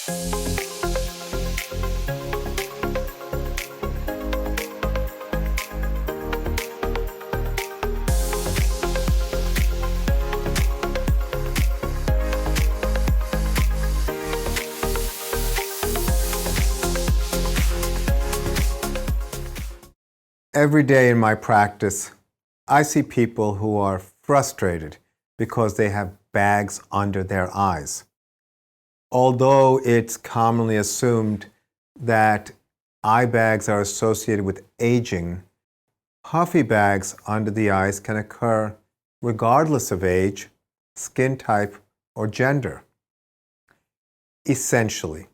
Every day in my practice, I see people who are frustrated because they have bags under their eyes. Although it's commonly assumed that eye bags are associated with aging, puffy bags under the eyes can occur regardless of age, skin type, or gender. Essentially,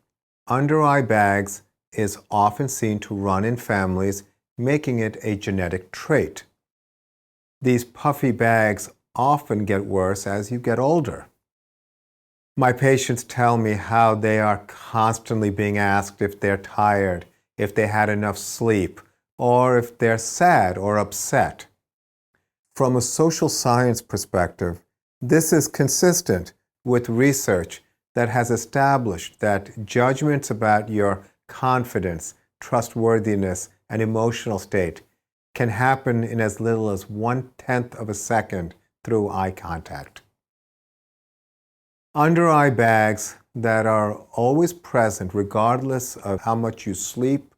under-eye bags is often seen to run in families, making it a genetic trait. These puffy bags often get worse as you get older. My patients tell me how they are constantly being asked if they're tired, if they had enough sleep, or if they're sad or upset. From a social science perspective, this is consistent with research that has established that judgments about your confidence, trustworthiness, and emotional state can happen in as little as 1/10 of a second through eye contact. Under-eye bags that are always present regardless of how much you sleep,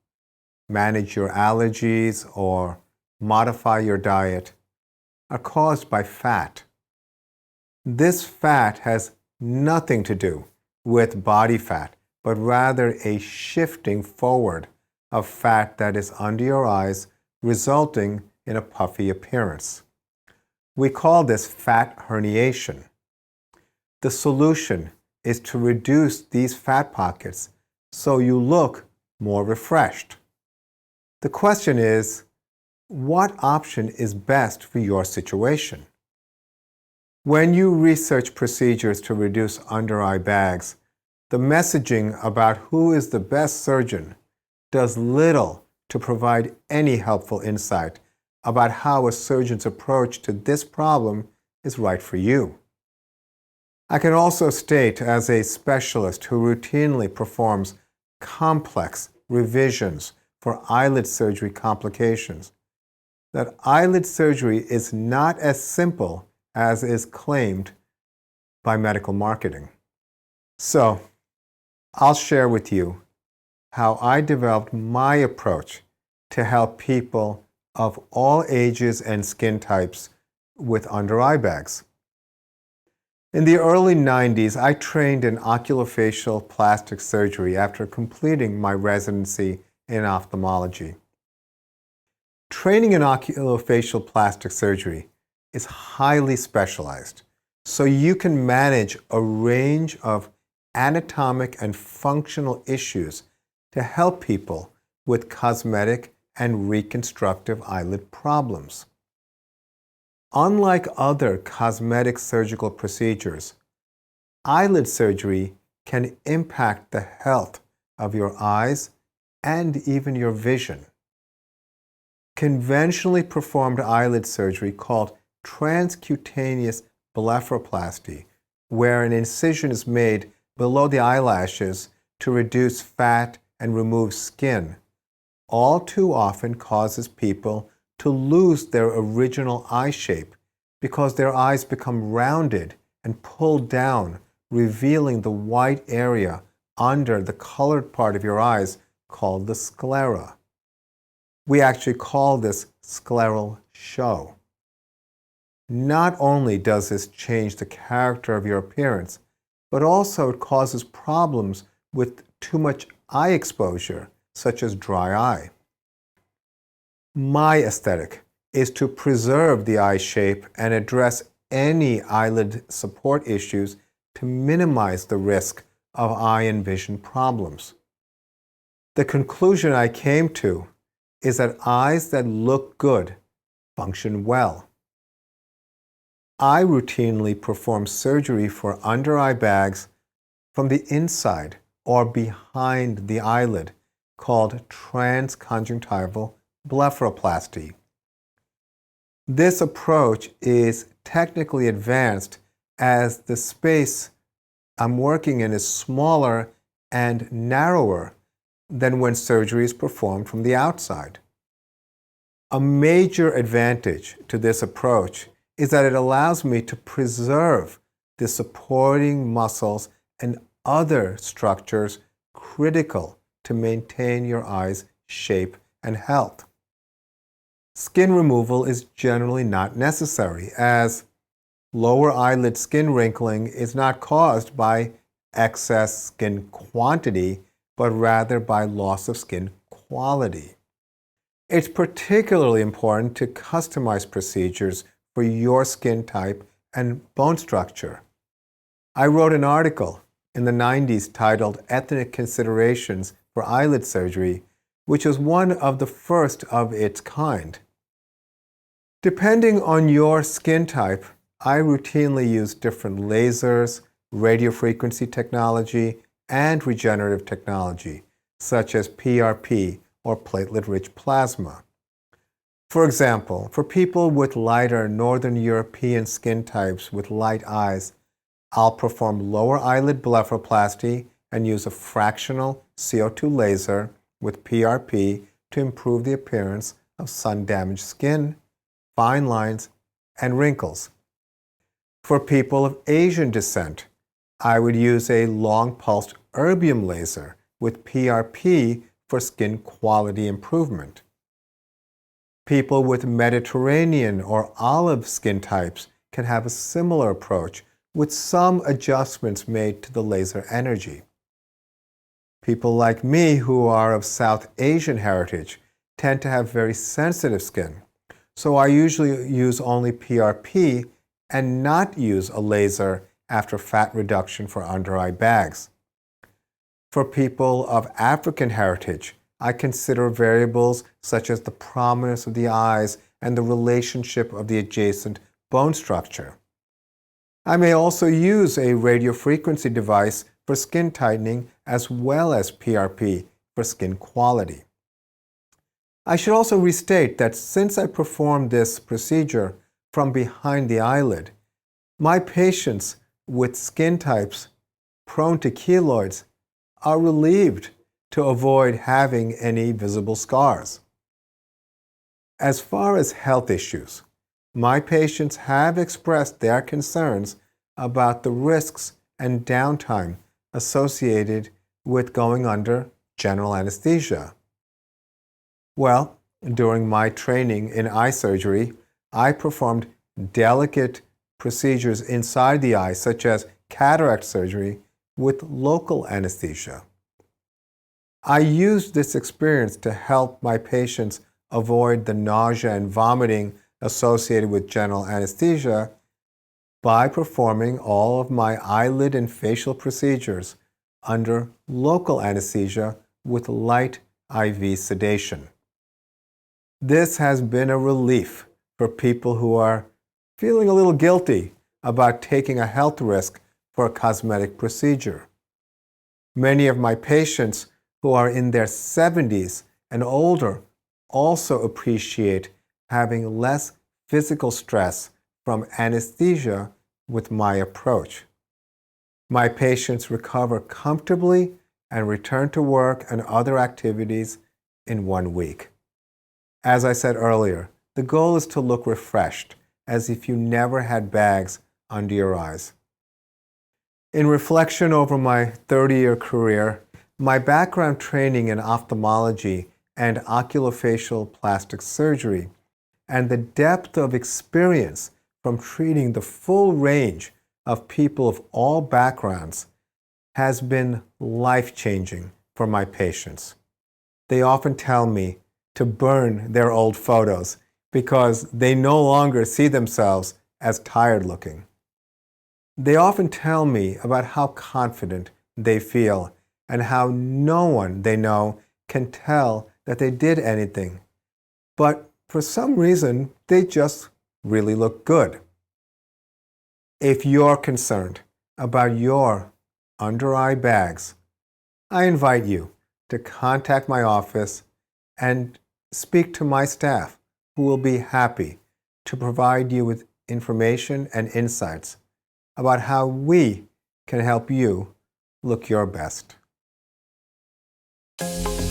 manage your allergies, or modify your diet are caused by fat. This fat has nothing to do with body fat, but rather a shifting forward of fat that is under your eyes, resulting in a puffy appearance. We call this fat herniation. The solution is to reduce these fat pockets so you look more refreshed. The question is, what option is best for your situation? When you research procedures to reduce under-eye bags, the messaging about who is the best surgeon does little to provide any helpful insight about how a surgeon's approach to this problem is right for you. I can also state, as a specialist who routinely performs complex revisions for eyelid surgery complications, that eyelid surgery is not as simple as is claimed by medical marketing. So, I'll share with you how I developed my approach to help people of all ages and skin types with under-eye bags. In the early 90s, I trained in oculofacial plastic surgery after completing my residency in ophthalmology. Training in oculofacial plastic surgery is highly specialized, so you can manage a range of anatomic and functional issues to help people with cosmetic and reconstructive eyelid problems. Unlike other cosmetic surgical procedures, eyelid surgery can impact the health of your eyes and even your vision. Conventionally performed eyelid surgery called transcutaneous blepharoplasty, where an incision is made below the eyelashes to reduce fat and remove skin, all too often causes people to lose their original eye shape because their eyes become rounded and pulled down, revealing the white area under the colored part of your eyes called the sclera. We actually call this scleral show. Not only does this change the character of your appearance, but also it causes problems with too much eye exposure, such as dry eye. My aesthetic is to preserve the eye shape and address any eyelid support issues to minimize the risk of eye and vision problems. The conclusion I came to is that eyes that look good function well. I routinely perform surgery for under-eye bags from the inside or behind the eyelid, called transconjunctival blepharoplasty. This approach is technically advanced as the space I'm working in is smaller and narrower than when surgery is performed from the outside. A major advantage to this approach is that it allows me to preserve the supporting muscles and other structures critical to maintain your eye's shape and health. Skin removal is generally not necessary, as lower eyelid skin wrinkling is not caused by excess skin quantity, but rather by loss of skin quality. It's particularly important to customize procedures for your skin type and bone structure. I wrote an article in the 90s titled Ethnic Considerations for Eyelid Surgery, which was one of the first of its kind. Depending on your skin type, I routinely use different lasers, radiofrequency technology, and regenerative technology, such as PRP or platelet-rich plasma. For example, for people with lighter Northern European skin types with light eyes, I'll perform lower eyelid blepharoplasty and use a fractional CO2 laser with PRP to improve the appearance of sun-damaged skin, fine lines, and wrinkles. For people of Asian descent, I would use a long-pulsed erbium laser with PRP for skin quality improvement. People with Mediterranean or olive skin types can have a similar approach with some adjustments made to the laser energy. People like me who are of South Asian heritage tend to have very sensitive skin, so I usually use only PRP and not use a laser after fat reduction for under-eye bags. For people of African heritage, I consider variables such as the prominence of the eyes and the relationship of the adjacent bone structure. I may also use a radiofrequency device for skin tightening as well as PRP for skin quality. I should also restate that since I perform this procedure from behind the eyelid, my patients with skin types prone to keloids are relieved to avoid having any visible scars. As far as health issues, my patients have expressed their concerns about the risks and downtime associated with going under general anesthesia. Well, during my training in eye surgery, I performed delicate procedures inside the eye, such as cataract surgery, with local anesthesia. I used this experience to help my patients avoid the nausea and vomiting associated with general anesthesia by performing all of my eyelid and facial procedures under local anesthesia with light IV sedation. This has been a relief for people who are feeling a little guilty about taking a health risk for a cosmetic procedure. Many of my patients who are in their 70s and older also appreciate having less physical stress from anesthesia with my approach. My patients recover comfortably and return to work and other activities in 1 week. As I said earlier, the goal is to look refreshed, as if you never had bags under your eyes. In reflection over my 30-year career, my background training in ophthalmology and oculofacial plastic surgery, and the depth of experience from treating the full range of people of all backgrounds has been life-changing for my patients. They often tell me to burn their old photos because they no longer see themselves as tired-looking. They often tell me about how confident they feel and how no one they know can tell that they did anything. But for some reason, they just really look good. If you're concerned about your under-eye bags, I invite you to contact my office and speak to my staff, who will be happy to provide you with information and insights about how we can help you look your best. you.